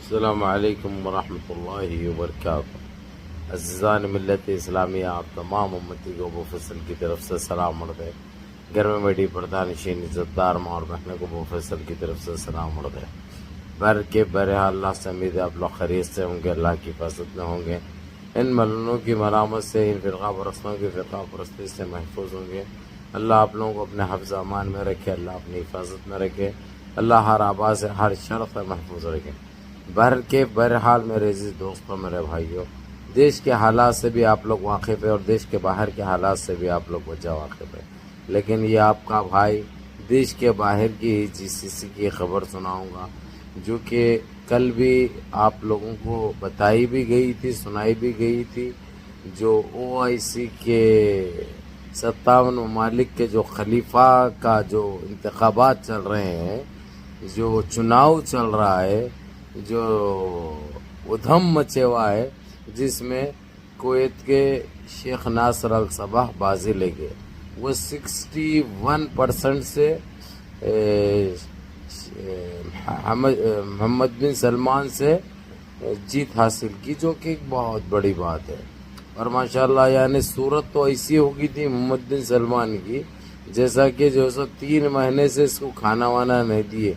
السلام علیکم ورحمۃ اللہ وبرکاتہ۔ عزیزان ملت اسلامیہ، آپ تمام امتی کو ابو فیصل کی طرف سے سلام عرض ہے۔ گھر میں بیٹھی پردانشین عزت دار ماں اور بہنوں کو ابو فیصل کی طرف سے سلام عرض ہے۔ بر کے بہرحال اللہ سے امید ہے آپ لوگ خیریت سے ہوں گے، اللہ کی حفاظت میں ہوں گے، ان ملعونوں کی ملامت سے، ان فرقہ پرستوں کی فرقہ پرستی سے محفوظ ہوں گے۔ اللہ آپ لوگوں کو اپنے حفظ امان میں رکھے، اللہ اپنی حفاظت میں رکھے، اللہ ہر آبا سے ہر شر سے محفوظ رکھے۔ بہرحال میرے عزیز دوستوں، میرے بھائیوں، دیش کے حالات سے بھی آپ لوگ واقف ہیں اور دیش کے باہر کے حالات سے بھی آپ لوگ وجہ واقف ہیں، لیکن یہ آپ کا بھائی دیش کے باہر کی GCC کی خبر سناؤں گا، جو کہ کل بھی آپ لوگوں کو بتائی بھی گئی تھی، سنائی بھی گئی تھی۔ جو OIC کے 57 ممالک کے جو خلیفہ کا جو انتخابات چل رہے ہیں، جو چناؤ چل رہا ہے، جو ادھم مچے ہوا ہے، جس میں کویت کے شیخ ناصر الصباح بازی لے گئے، وہ 61% سے محمد بن سلمان سے جیت حاصل کی، جو کہ ایک بہت بڑی بات ہے۔ اور ماشاءاللہ یعنی صورت تو ایسی ہوگی تھی محمد بن سلمان کی، جیسا کہ جو 3 مہینے سے اس کو کھانا وانا نہیں دیے،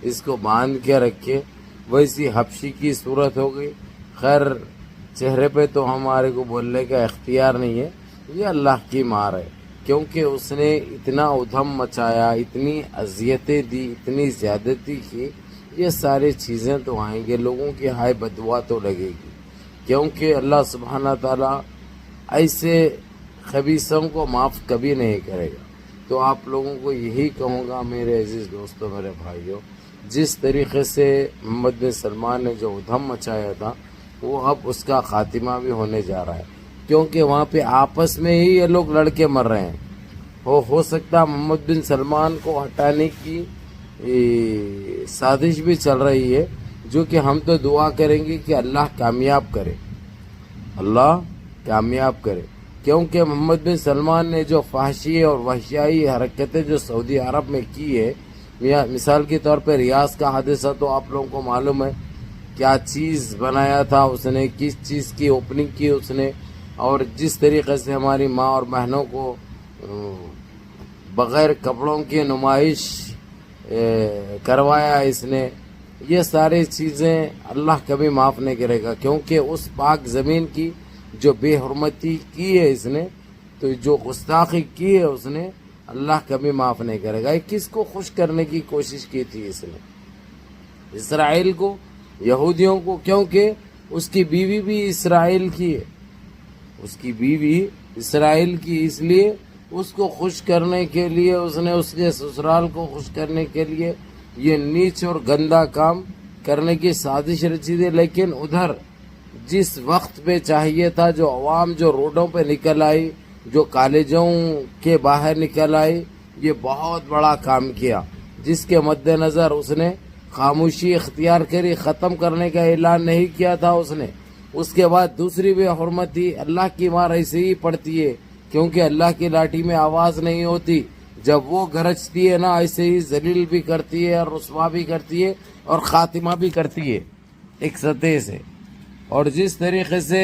اس کو باندھ کے رکھے، ویسی حبشی کی صورت ہو گئی۔ خیر، چہرے پہ تو ہمارے کو بولنے کا اختیار نہیں ہے، یہ اللہ کی مار ہے، کیونکہ اس نے اتنا ادھم مچایا، اتنی اذیتیں دی، اتنی زیادتی کی، یہ ساری چیزیں تو آئیں گے، لوگوں کی ہائے بدوا تو لگے گی، کیونکہ اللہ سبحانہ تعالیٰ ایسے خبیثوں کو معاف کبھی نہیں کرے گا۔ تو آپ لوگوں کو یہی کہوں گا میرے عزیز دوستوں، میرے بھائیوں، جس طریقے سے محمد بن سلمان نے جو ادھم مچایا تھا، وہ اب اس کا خاتمہ بھی ہونے جا رہا ہے، کیونکہ وہاں پہ آپس میں ہی یہ لوگ لڑکے مر رہے ہیں۔ ہو سکتا محمد بن سلمان کو ہٹانے کی سازش بھی چل رہی ہے، جو کہ ہم تو دعا کریں گے کہ اللہ کامیاب کرے، اللہ کامیاب کرے، کیونکہ محمد بن سلمان نے جو فحشی اور وحشیائی حرکتیں جو سعودی عرب میں کی ہے، مثال کے طور پہ ریاض کا حادثہ تو آپ لوگوں کو معلوم ہے، کیا چیز بنایا تھا اس نے، کس چیز کی اوپننگ کی اس نے، اور جس طریقے سے ہماری ماں اور بہنوں کو بغیر کپڑوں کی نمائش کروایا اس نے، یہ ساری چیزیں اللہ کبھی معاف نہیں کرے گا، کیونکہ اس پاک زمین کی جو بے حرمتی کی ہے اس نے، تو جو گستاخی کی ہے اس نے، اللہ کبھی معاف نہیں کرے گا۔ کس کو خوش کرنے کی کوشش کی تھی اس نے؟ اسرائیل کو، یہودیوں کو، کیونکہ اس کی بیوی بھی اسرائیل کی ہے، اس کی بیوی اسرائیل کی، اس لیے اس کو خوش کرنے کے لیے اس نے اس کے سسرال کو خوش کرنے کے لیے یہ نیچ اور گندا کام کرنے کی سازش رچی تھی۔ لیکن ادھر جس وقت پہ چاہیے تھا، جو عوام جو روڈوں پہ نکل آئی، جو کالجوں کے باہر نکل آئی، یہ بہت بڑا کام کیا، جس کے مد نظر اس نے خاموشی اختیار کری، ختم کرنے کا اعلان نہیں کیا تھا اس نے۔ اس کے بعد دوسری بے حرمتی، اللہ کی مار ایسے ہی پڑتی ہے، کیونکہ اللہ کی لاٹھی میں آواز نہیں ہوتی، جب وہ گرجتی ہے نا، ایسے ہی ذلیل بھی کرتی ہے اور رسوا بھی کرتی ہے اور خاتمہ بھی کرتی ہے ایک سطح سے۔ اور جس طریقے سے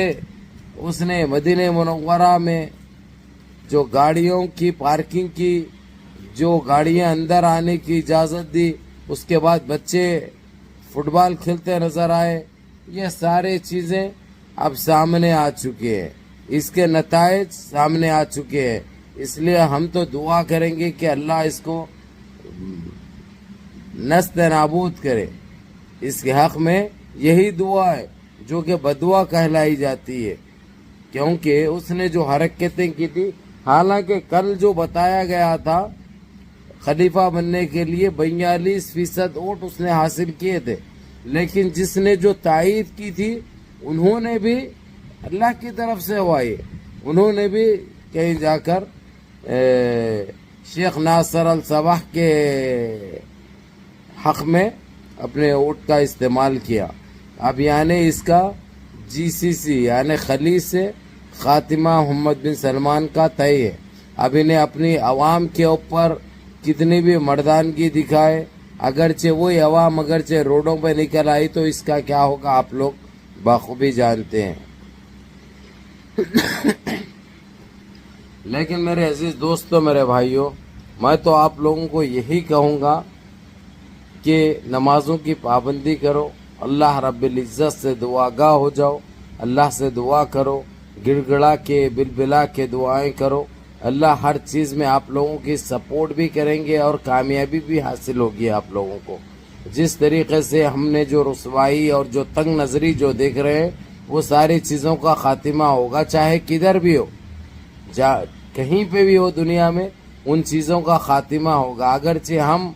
اس نے مدینہ منورہ میں جو گاڑیوں کی پارکنگ کی، جو گاڑیاں اندر آنے کی اجازت دی، اس کے بعد بچے فٹ بال کھیلتے نظر آئے، یہ سارے چیزیں اب سامنے آ چکے ہیں، اس کے نتائج سامنے آ چکے ہیں۔ اس لیے ہم تو دعا کریں گے کہ اللہ اس کو نست نابود کرے، اس کے حق میں یہی دعا ہے جو کہ بدعا کہلائی جاتی ہے، کیونکہ اس نے جو حرکتیں کی تھی، حالانکہ کل جو بتایا گیا تھا خلیفہ بننے کے لیے 42% ووٹ اس نے حاصل کیے تھے، لیکن جس نے جو تائید کی تھی انہوں نے بھی اللہ کی طرف سے ہوا ہے، انہوں نے بھی کہیں جا کر شیخ ناصر الصباح کے حق میں اپنے ووٹ کا استعمال کیا۔ اب یعنی اس کا GCC یعنی خلیج سے خاتمہ محمد بن سلمان کا طے ہے۔ اب انہیں اپنی عوام کے اوپر کتنی بھی مردانگی دکھائے، اگرچہ وہی عوام اگرچہ روڈوں پہ نکل آئی تو اس کا کیا ہوگا آپ لوگ بخوبی جانتے ہیں. لیکن میرے عزیز دوستو، میرے بھائیوں، میں تو آپ لوگوں کو یہی کہوں گا کہ نمازوں کی پابندی کرو، اللہ رب العزت سے دعا گاہ ہو جاؤ، اللہ سے دعا کرو، گڑ گڑا کے بلبلا کے دعائیں کرو. اللہ ہر چیز میں آپ لوگوں کی سپورٹ بھی کریں گے اور کامیابی بھی حاصل ہوگی آپ لوگوں کو. جس طریقے سے ہم نے جو رسوائی اور جو تنگ نظری جو دیکھ رہے ہیں، وہ ساری چیزوں کا خاتمہ ہوگا، چاہے کدھر بھی ہو، کہیں پہ بھی ہو دنیا میں، ان چیزوں کا خاتمہ ہوگا. اگرچہ ہم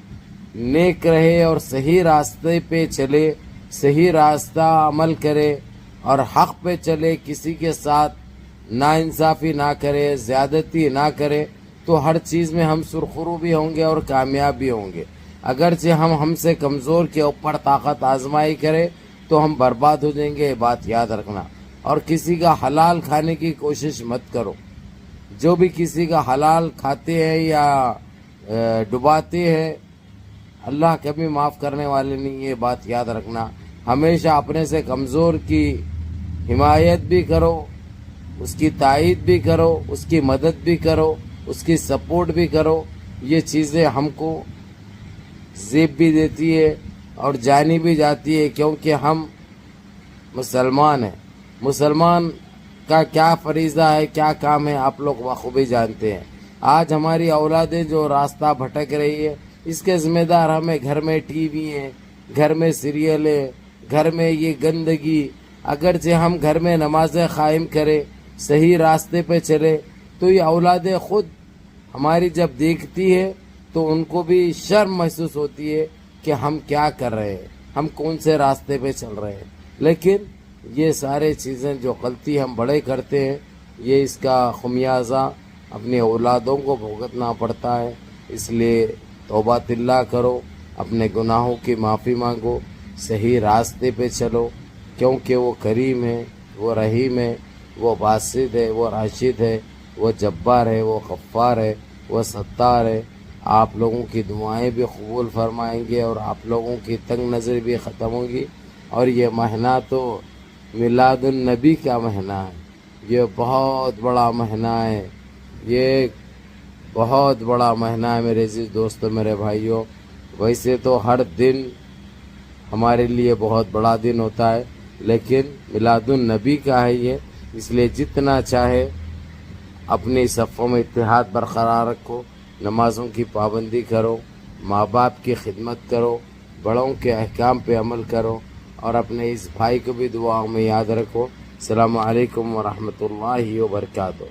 نیک رہے اور صحیح راستے پہ چلے، صحیح راستہ عمل کرے اور حق پہ چلے، کسی کے ساتھ ناانصافی نہ کرے، زیادتی نہ کرے، تو ہر چیز میں ہم سرخرو بھی ہوں گے اور کامیاب بھی ہوں گے. اگرچہ ہم سے کمزور کے اوپر طاقت آزمائی کرے تو ہم برباد ہو جائیں گے، یہ بات یاد رکھنا. اور کسی کا حلال کھانے کی کوشش مت کرو. جو بھی کسی کا حلال کھاتے ہیں یا ڈباتے ہیں، اللہ کبھی معاف کرنے والے نہیں، یہ بات یاد رکھنا. ہمیشہ اپنے سے کمزور کی حمایت بھی کرو، اس کی تائید بھی کرو، اس کی مدد بھی کرو، اس کی سپورٹ بھی کرو. یہ چیزیں ہم کو زیب بھی دیتی ہے اور جانی بھی جاتی ہے، کیونکہ ہم مسلمان ہیں. مسلمان کا کیا فریضہ ہے، کیا کام ہے، آپ لوگ بخوبی جانتے ہیں. آج ہماری اولادیں جو راستہ بھٹک رہی ہے، اس کے ذمہ دار ہمیں. گھر میں ٹی وی ہیں، گھر میں سیریل ہے، گھر میں یہ گندگی. اگرچہ ہم گھر میں نمازیں قائم کریں، صحیح راستے پہ چلے، تو یہ اولادیں خود ہماری جب دیکھتی ہے تو ان کو بھی شرم محسوس ہوتی ہے کہ ہم کیا کر رہے ہیں، ہم کون سے راستے پہ چل رہے ہیں. لیکن یہ سارے چیزیں جو غلطی ہم بڑے کرتے ہیں، یہ اس کا خمیازہ اپنی اولادوں کو بھگتنا پڑتا ہے. اس لیے توبہ اللہ کرو، اپنے گناہوں کی معافی مانگو، صحیح راستے پہ چلو، کیونکہ وہ کریم ہے، وہ رحیم ہے، وہ باسط ہے، وہ راشد ہے، وہ جبار ہے، وہ غفار ہے، وہ ستار ہے. آپ لوگوں کی دعائیں بھی قبول فرمائیں گے اور آپ لوگوں کی تنگ نظر بھی ختم ہوگی. اور یہ مہینہ تو میلاد النبی کا مہینہ ہے، یہ بہت بڑا مہینہ ہے، یہ بہت بڑا مہینہ ہے میرے عزیز دوستو، میرے بھائیوں. ویسے تو ہر دن ہمارے لیے بہت بڑا دن ہوتا ہے، لیکن میلاد النبی کا ہے یہ، اس لیے جتنا چاہے اپنی صفوں میں اتحاد برقرار رکھو، نمازوں کی پابندی کرو، ماں باپ کی خدمت کرو، بڑوں کے احکام پہ عمل کرو، اور اپنے اس بھائی کو بھی دعاؤں میں یاد رکھو. السلام علیکم ورحمۃ اللہ وبرکاتہ.